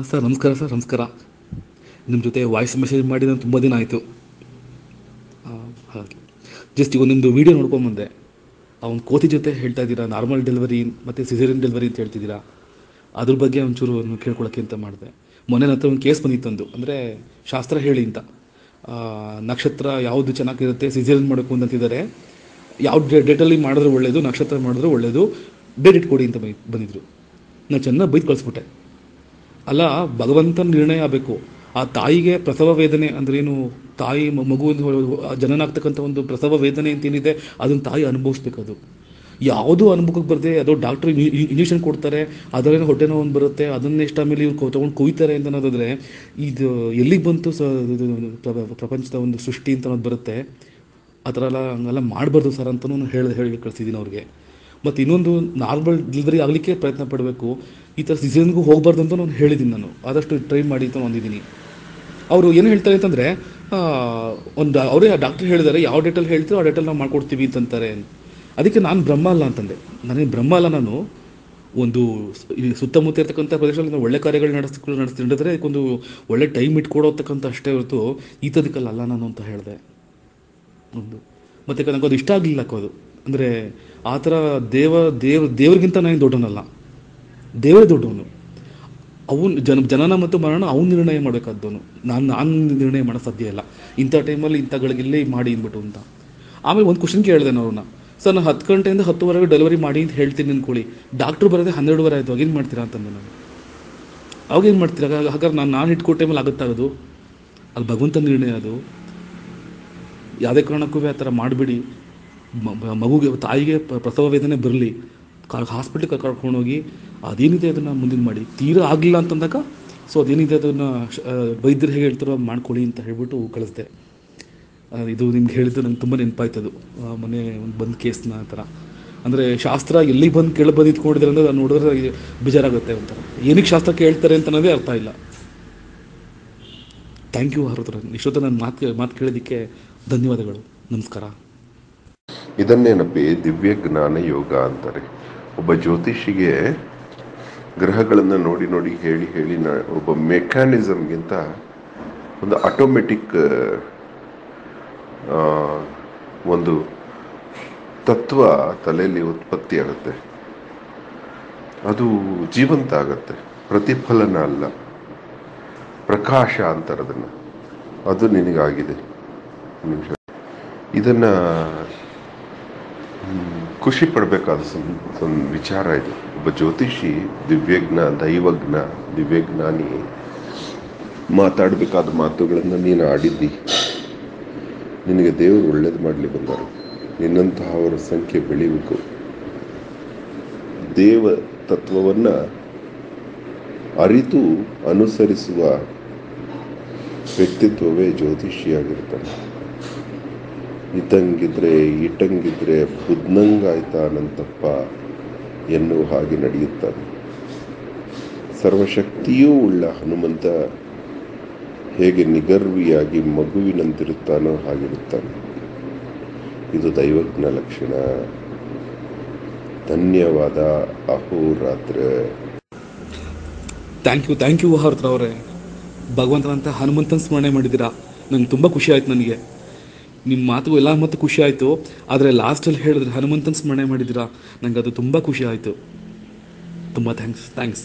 Sir ನಮಸ್ಕಾರ sir, ನಮಸ್ಕಾರ. ನಿಮ್ಮ ಜೊತೆ ವಾಯ್ಸ್ ಮೆಸೇಜ್ ಮಾಡಿ ನಾನು ತುಂಬ ದಿನ ಆಯಿತು. ಹಾಗೆ ಜಸ್ಟ್ ಈಗ ನಿಮ್ಮದು ವೀಡಿಯೋ ನೋಡ್ಕೊಂಬಂದೆ. ಒಂದು ಕೋತಿ ಜೊತೆ ಹೇಳ್ತಾ ಇದ್ದೀರಾ ನಾರ್ಮಲ್ ಡೆಲಿವರಿ ಮತ್ತು ಸಿಸೇರಿಯನ್ ಡೆಲಿವರಿ ಅಂತ ಹೇಳ್ತಿದ್ದೀರಾ. ಅದ್ರ ಬಗ್ಗೆ ಒಂಚೂರು ಕೇಳ್ಕೊಳಕ್ಕೆ ಅಂತ ಮಾಡಿದೆ. ಮೊನ್ನೆ ನನ್ನ ಹತ್ರ ಒಂದು ಕೇಸ್ ಬಂದಿತ್ತಂದು, ಅಂದರೆ ಶಾಸ್ತ್ರ ಹೇಳಿ ಅಂತ. ನಕ್ಷತ್ರ ಯಾವುದು ಚೆನ್ನಾಗಿರುತ್ತೆ ಸಿಸೇರಿಯನ್ ಮಾಡಬೇಕು ಅಂತಿದ್ದಾರೆ. ಯಾವ ಡೇಟಲ್ಲಿ ಮಾಡಿದ್ರೆ ಒಳ್ಳೆಯದು, ನಕ್ಷತ್ರ ಮಾಡಿದ್ರೆ ಒಳ್ಳೆಯದು, ಡೇಟ್ ಇಟ್ಕೊಡಿ ಅಂತ ಬಂದಿದ್ರು. ನಾನು ಚೆನ್ನಾಗಿ ಬೈದು ಕಳಿಸ್ಬಿಟ್ಟೆ. ಅಲ್ಲ, ಭಗವಂತನ ನಿರ್ಣಯ ಆಗಬೇಕು. ಆ ತಾಯಿಗೆ ಪ್ರಸವ ವೇದನೆ ಅಂದ್ರೇನು, ತಾಯಿ ಮಗುವಿನ ಜನನ ಆಗ್ತಕ್ಕಂಥ ಒಂದು ಪ್ರಸವ ವೇದನೆ ಅಂತೇನಿದೆ ಅದನ್ನು ತಾಯಿ ಅನುಭವಿಸ್ಬೇಕು. ಅದು ಯಾವುದೂ ಅನುಭವಕ್ಕೆ ಬರದೆ ಅದು ಡಾಕ್ಟ್ರು ಇಂಜೆಕ್ಷನ್ ಕೊಡ್ತಾರೆ, ಅದರಲ್ಲೇ ಹೊಟ್ಟೆ ನೋವು ಬರುತ್ತೆ, ಅದನ್ನೇ ಇಷ್ಟ ಆಮೇಲೆ ಇವ್ರು ತೊಗೊಂಡು ಕುಯ್ತಾರೆ ಅಂತ ಅನ್ನೋದಾದರೆ ಇದು ಎಲ್ಲಿಗೆ ಬಂತು ಪ್ರಪಂಚದ ಒಂದು ಸೃಷ್ಟಿ ಅಂತ ಅನ್ನೋದು ಬರುತ್ತೆ. ಆ ಥರ ಎಲ್ಲ ಹಂಗೆಲ್ಲ ಮಾಡಬಾರ್ದು ಸರ್ ಅಂತಲೂ ಹೇಳಿ ಕಳಿಸಿದ್ದೀನಿ ಅವ್ರಿಗೆ. ಮತ್ತು ಇನ್ನೊಂದು, ನಾರ್ಮಲ್ ಡೆಲಿವರಿ ಆಗಲಿಕ್ಕೆ ಪ್ರಯತ್ನ ಪಡಬೇಕು, ಈ ಥರ ಸಿಸೇರಿಯನ್ಗೂ ಹೋಗಬಾರ್ದು ಅಂತ ನಾನು ಹೇಳಿದ್ದೀನಿ. ನಾನು ಆದಷ್ಟು ಟ್ರೈ ಮಾಡಿ ಅಂತ ಅಂದಿದ್ದೀನಿ. ಅವರು ಏನು ಹೇಳ್ತಾರೆ ಅಂತಂದರೆ, ಅವರೇ ಡಾಕ್ಟ್ರ್ ಹೇಳಿದ್ದಾರೆ ಯಾವ ಡೇಟಲ್ಲಿ ಹೇಳ್ತೀರೋ ಆ ಡೇಟಲ್ಲಿ ನಾವು ಮಾಡ್ಕೊಡ್ತೀವಿ ಅಂತಂತಾರೆ. ಅದಕ್ಕೆ ನಾನು ಬ್ರಹ್ಮ ಅಲ್ಲ ಅಂತಂದೆ. ನನಗೆ ಬ್ರಹ್ಮ ಅಲ್ಲ, ನಾನು ಒಂದು ಸುತ್ತಮುತ್ತ ಇರ್ತಕ್ಕಂಥ ಪ್ರದೇಶದಲ್ಲಿ ನಾವು ಒಳ್ಳೆ ಕಾರ್ಯಗಳು ನಡೆಸಿದ್ರೆ ಅದಕ್ಕೊಂದು ಒಳ್ಳೆ ಟೈಮ್ ಇಟ್ಕೊಡೋತಕ್ಕಂಥ ಅಷ್ಟೇ ಹೊರತು ಈತದಕ್ಕಲ್ಲ ಅಲ್ಲ ನಾನು ಅಂತ ಹೇಳಿದೆ. ಒಂದು ಮತ್ತು ನನಗೆ ಅದು ಇಷ್ಟ ಆಗಲಿಲ್ಲ ಅದು. ಅಂದರೆ ಆ ಥರ ದೇವ್ರಿಗಿಂತ ನಾನು ದೊಡ್ಡವನಲ್ಲ, ದೇವರೇ ದೊಡ್ಡವನು. ಜನನ ಮತ್ತು ಮರಣ ಅವ್ನು ನಿರ್ಣಯ ಮಾಡಬೇಕಾದವನು. ನಾನು ನಿರ್ಣಯ ಮಾಡೋ ಸಾಧ್ಯ ಇಲ್ಲ ಇಂಥ ಟೈಮಲ್ಲಿ ಇಂಥಗಳಿಗೆಲ್ಲೇ ಮಾಡಿ ಅಂದ್ಬಿಟ್ಟು ಅಂತ. ಆಮೇಲೆ ಒಂದು ಕ್ವಶನ್ ಕೇಳಿದೆ ನಾನು ಅವ್ರನ್ನ, ಸರ್ ನಾನು 10 ಗಂಟೆಯಿಂದ 10ವರೆಗೆ ಡೆಲಿವರಿ ಮಾಡಿ ಅಂತ ಹೇಳ್ತೀನಿ ಅಂದ್ಕೊಳ್ಳಿ, ಡಾಕ್ಟ್ರು ಬರೋದೇ 12 ಆಯಿತು, ಅವಾಗೇನು ಮಾಡ್ತೀರಾ ಅಂತಂದೆ ನಾನು. ಅವಾಗೇನು ಮಾಡ್ತೀರಾ? ಹಾಗಾದ್ರೆ ನಾನು ಇಟ್ಕೊಟ್ಟ ಟೈಮಲ್ಲಿ ಆಗುತ್ತಾಗೋದು? ಅಲ್ಲಿ ಭಗವಂತನ ನಿರ್ಣಯ ಅದು. ಯಾವುದೇ ಕಾರಣಕ್ಕೂ ಆ ಥರ ಮಾಡಿಬಿಡಿ. ಮಗುಗೆ, ತಾಯಿಗೆ ಪ್ರಸವ ವೇದನೆ ಬರಲಿ, ಹಾಸ್ಪಿಟ್ಲಿಗೆ ಕರ್ಕೊಂಡೋಗಿ ಅದೇನಿದೆ ಅದನ್ನು ಮುಂದಿನ ಮಾಡಿ. ತೀರಾ ಆಗಲಿಲ್ಲ ಅಂತಂದಾಗ ಅದೇನಿದೆ ಅದನ್ನು ವೈದ್ಯರು ಹೇಗೆ ಹೇಳ್ತಾರೋ ಮಾಡ್ಕೊಳ್ಳಿ ಅಂತ ಹೇಳ್ಬಿಟ್ಟು ಕಳಿಸ್ದೆ. ಇದು ನಿಮ್ಗೆ ಹೇಳಿದ್ದು ನಂಗೆ ತುಂಬ ನೆನಪಾಯ್ತದು. ಮೊನ್ನೆ ಒಂದು ಬಂದು ಕೇಸ್ನ ಆ ಥರ. ಅಂದರೆ ಶಾಸ್ತ್ರ ಎಲ್ಲಿಗೆ ಬಂದು ಇಟ್ಕೊಂಡಿದ್ದಾರೆ ಅಂದರೆ ನಾನು ನೋಡಿದ್ರೆ ಬೇಜಾರಾಗುತ್ತೆ ಒಂಥರ. ಏನಕ್ಕೆ ಶಾಸ್ತ್ರ ಕೇಳ್ತಾರೆ ಅಂತ ಅನ್ನೋದೇ ಅರ್ಥ ಇಲ್ಲ. ಥ್ಯಾಂಕ್ ಯು ಹತ್ರ ಇಷ್ಟೊತ್ತು ನನ್ನ ಮಾತು ಕೇಳೋದಕ್ಕೆ ಧನ್ಯವಾದಗಳು. ನಮಸ್ಕಾರ. ಇದನ್ನೇನಪ್ಪಿ ದಿವ್ಯ ಜ್ಞಾನ ಯೋಗ ಅಂತಾರೆ. ಒಬ್ಬ ಜ್ಯೋತಿಷಿಗೆ ಗ್ರಹಗಳನ್ನು ನೋಡಿ ನೋಡಿ ಹೇಳಿ ಹೇಳಿ ಒಬ್ಬ ಮೆಕ್ಯಾನಿಸಮ್ಗಿಂತ ಒಂದು ಆಟೋಮೆಟಿಕ್ ಒಂದು ತತ್ವ ತಲೆಯಲ್ಲಿ ಉತ್ಪತ್ತಿ ಆಗುತ್ತೆ. ಅದು ಜೀವಂತ ಆಗುತ್ತೆ, ಪ್ರತಿಫಲನ ಅಲ್ಲ, ಪ್ರಕಾಶ ಅಂತಾರದನ್ನು. ಅದು ನಿನಗಾಗಿದೆ. ಇದನ್ನು ಖುಷಿ ಪಡಬೇಕಾದ ಒಂದು ವಿಚಾರ ಇದು. ಒಬ್ಬ ಜ್ಯೋತಿಷಿ, ದಿವ್ಯಜ್ಞಾನಿ ಮಾತಾಡಬೇಕಾದ ಮಾತುಗಳನ್ನು ನೀನು ಆಡಿದ್ದಿ. ನಿನಗೆ ದೇವರು ಒಳ್ಳೇದು ಮಾಡಲಿ ಬಂದರು. ನಿನ್ನಂತಹ ಅವರ ಸಂಖ್ಯೆ ಬೆಳೀಬೇಕು. ದೇವ ತತ್ವವನ್ನು ಅರಿತು ಅನುಸರಿಸುವ ವ್ಯಕ್ತಿತ್ವವೇ ಜ್ಯೋತಿಷಿಯಾಗಿರ್ತಾನೆ. ಇಟ್ಟಂಗಿದ್ರೆ ಬುದ್ಧಂಗಾಯ್ತಾನಂತಪ್ಪ ಎನ್ನುವ ಹಾಗೆ ನಡೆಯುತ್ತಾನೆ. ಸರ್ವಶಕ್ತಿಯೂ ಉಳ್ಳ ಹನುಮಂತ ಹೇಗೆ ನಿಗರ್ವಿಯಾಗಿ ಮಗುವಿನಂತಿರುತ್ತಾನೋ ಹಾಗಿರುತ್ತಾನೆ. ಇದು ದೈವಜ್ಞ ಲಕ್ಷಣ. ಧನ್ಯವಾದ. ಅಹೋರಾತ್ರ. ಥ್ಯಾಂಕ್ ಯು ಹತ್ರ ಅವರೇ. ಭಗವಂತನಂತ ಹನುಮಂತನ ಸ್ಮರಣೆ ಮಾಡಿದ್ದೀರಾ. ನಂಗೆ ತುಂಬ ಖುಷಿ ಆಯ್ತು. ನನಗೆ ನಿಮ್ಮ ಮಾತು ಎಲ್ಲ ಮತ್ತು ಖುಷಿ ಆಯಿತು. ಆದರೆ ಲಾಸ್ಟಲ್ಲಿ ಹೇಳಿದ್ರೆ ಹನುಮಂತನ ಸ್ಮರಣೆ ಮಾಡಿದ್ದೀರಾ, ನನಗೆ ಅದು ತುಂಬ ಖುಷಿ ಆಯಿತು. ತುಂಬ ಥ್ಯಾಂಕ್ಸ್.